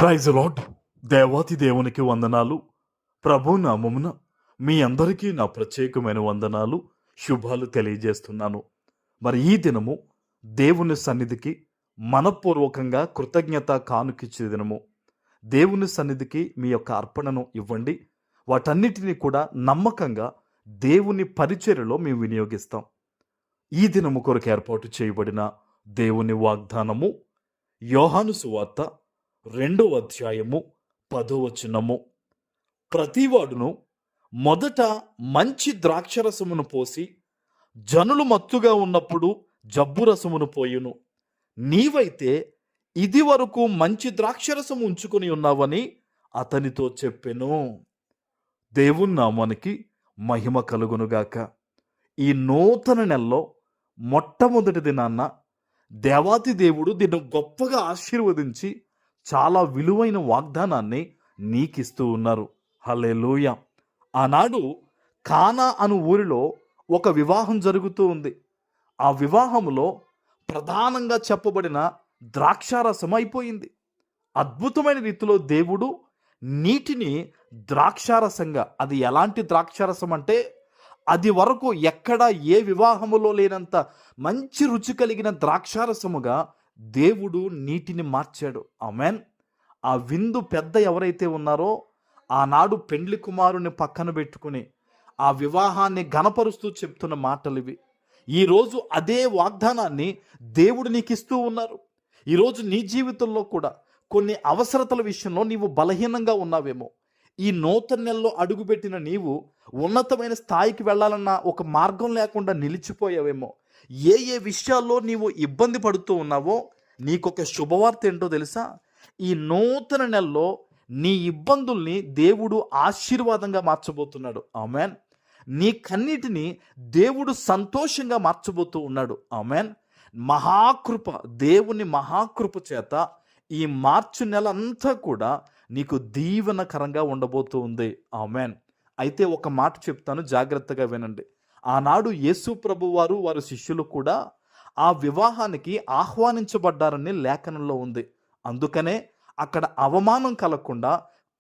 Praise lord. దేవాతి దేవునికి వందనాలు. ప్రభు నామమున మీ అందరికీ నా ప్రత్యేకమైన వందనాలు, శుభాలు తెలియజేస్తున్నాను. మరి ఈ దినము దేవుని సన్నిధికి మనపూర్వకంగా కృతజ్ఞత కానుకిచ్చే దినము. దేవుని సన్నిధికి మీ యొక్క అర్పణను ఇవ్వండి. వాటన్నిటినీ కూడా నమ్మకంగా దేవుని పరిచర్యలో మేము వినియోగిస్తాం. ఈ దినము కొరకు ఏర్పాటు చేయబడిన దేవుని వాగ్దానము యోహాను సువార్త 2వ అధ్యాయము 10వ వచనము. ప్రతివాడును మొదట మంచి ద్రాక్షరసమును పోసి జనులు మత్తుగా ఉన్నప్పుడు జబ్బు రసమును పోయును. నీవైతే ఇది వరకు మంచి ద్రాక్షరసము ఉంచుకొని ఉన్నావని అతనితో చెప్పెను. దేవుని నామానికి మహిమ కలుగునుగాక. ఈ నూతన నెలలో మొట్టమొదటి దినాన్న దేవాతి దేవుడు దీన్ని గొప్పగా ఆశీర్వదించి చాలా విలువైన వాగ్దానాన్ని నీకిస్తూ ఉన్నారు. హల్లెలూయా. ఆనాడు కానా అను ఊరిలో ఒక వివాహం జరుగుతూ ఉంది. ఆ వివాహంలో ప్రధానంగా చెప్పబడిన ద్రాక్షారసం అయిపోయింది. అద్భుతమైన రీతిలో దేవుడు నీటిని ద్రాక్షారసంగా, అది ఎలాంటి ద్రాక్షారసం అంటే అది వరకు ఎక్కడ ఏ వివాహములో లేనంత మంచి రుచి కలిగిన ద్రాక్షారసముగా దేవుడు నీటిని మార్చాడు. ఆమేన్. ఆ విందు పెద్ద ఎవరైతే ఉన్నారో ఆనాడు పెండ్లి కుమారుని పక్కన పెట్టుకుని ఆ వివాహాన్ని ఘనపరుస్తూ చెప్తున్న మాటలు ఇవి. ఈరోజు అదే వాగ్దానాన్ని దేవుడు నీకు ఇస్తూ ఉన్నారు. ఈరోజు నీ జీవితంలో కూడా కొన్ని అవసరతల విషయంలో నీవు బలహీనంగా ఉన్నావేమో. ఈ నూతన నెలలో అడుగుపెట్టిన నీవు ఉన్నతమైన స్థాయికి వెళ్ళాలన్న ఒక మార్గం లేకుండా నిలిచిపోయావేమో. ఏ ఏ విషయాల్లో నీవు ఇబ్బంది పడుతూ ఉన్నావో నీకొక శుభవార్త ఏంటో తెలుసా? ఈ నూతన నెలలో నీ ఇబ్బందుల్ని దేవుడు ఆశీర్వాదంగా మార్చబోతున్నాడు. ఆమెన్. నీ కన్నిటిని దేవుడు సంతోషంగా మార్చబోతూ ఉన్నాడు. ఆమెన్. మహాకృప, దేవుని మహాకృప చేత ఈ మార్చి నెల అంతా కూడా నీకు దీవెనకరంగా ఉండబోతూ ఉంది. ఆమెన్. అయితే ఒక మాట చెప్తాను, జాగ్రత్తగా వినండి. ఆనాడు యేసు ప్రభు వారి శిష్యులు కూడా ఆ వివాహానికి ఆహ్వానించబడ్డారని లేఖనంలో ఉంది. అందుకనే అక్కడ అవమానం కలగకుండా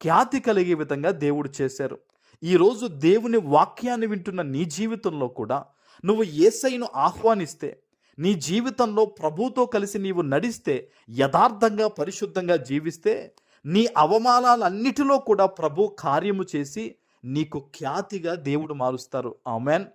ఖ్యాతి కలిగే విధంగా దేవుడు చేశారు. ఈరోజు దేవుని వాక్యాన్ని వింటున్న నీ జీవితంలో కూడా నువ్వు యేసయ్యను ఆహ్వానిస్తే, నీ జీవితంలో ప్రభుతో కలిసి నీవు నడిస్తే, యథార్థంగా పరిశుద్ధంగా జీవిస్తే, నీ అవమానాలన్నిటిలో కూడా ప్రభు కార్యము చేసి నీకు ఖ్యాతిగా దేవుడు మారుస్తారు. ఆమెన్.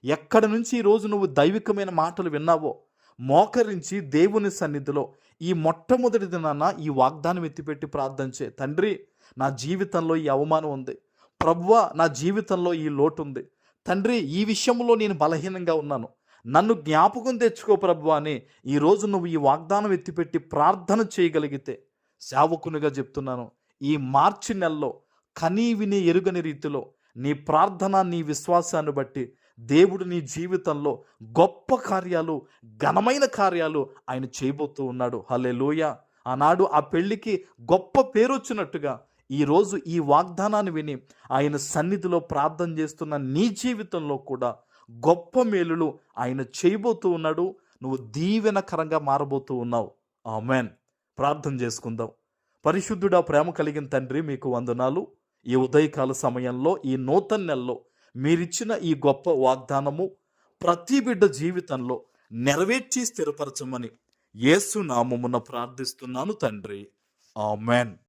ఎక్కడి నుంచి ఈరోజు నువ్వు దైవికమైన మాటలు విన్నావో మోకరించి దేవుని సన్నిధిలో ఈ మొట్టమొదటి దినాన ఈ వాగ్దానం ఎత్తిపెట్టి ప్రార్థన చే. తండ్రి, నా జీవితంలో ఈ అవమానం ఉంది. ప్రభువా, నా జీవితంలో ఈ లోటు ఉంది. తండ్రి, ఈ విషయంలో నేను బలహీనంగా ఉన్నాను, నన్ను జ్ఞాపకం తెచ్చుకో ప్రభువా అని ఈరోజు నువ్వు ఈ వాగ్దానం ఎత్తిపెట్టి ప్రార్థన చేయగలిగితే, సేవకునిగా చెప్తున్నాను, ఈ మార్చి నెలలో కనీ విని ఎరుగని రీతిలో నీ ప్రార్థన, నీ విశ్వాసాన్ని బట్టి దేవుడు నీ జీవితంలో గొప్ప కార్యాలు, ఘనమైన కార్యాలు ఆయన చేయబోతూ ఉన్నాడు. హల్లెలూయా. ఆనాడు ఆ పెళ్లికి గొప్ప పేరు వచ్చినట్టుగా ఈరోజు ఈ వాగ్దానాన్ని విని ఆయన సన్నిధిలో ప్రార్థన చేస్తున్న నీ జీవితంలో కూడా గొప్ప మేలులు ఆయన చేయబోతూ ఉన్నాడు. నువ్వు దీవెనకరంగా మారబోతూ ఉన్నావు. ఆమెన్. ప్రార్థన చేసుకుందాం. పరిశుద్ధుడా, ప్రేమ కలిగిన తండ్రి, మీకు వందనాలు. ఈ ఉదయకాల సమయంలో ఈ నూతన నెలలో మీరిచ్చిన ఈ గొప్ప వాగ్దానము ప్రతి బిడ్డ జీవితంలో నెరవేర్చి స్థిరపరచమని యేసు నామమున ప్రార్థిస్తున్నాను తండ్రి. ఆమెన్.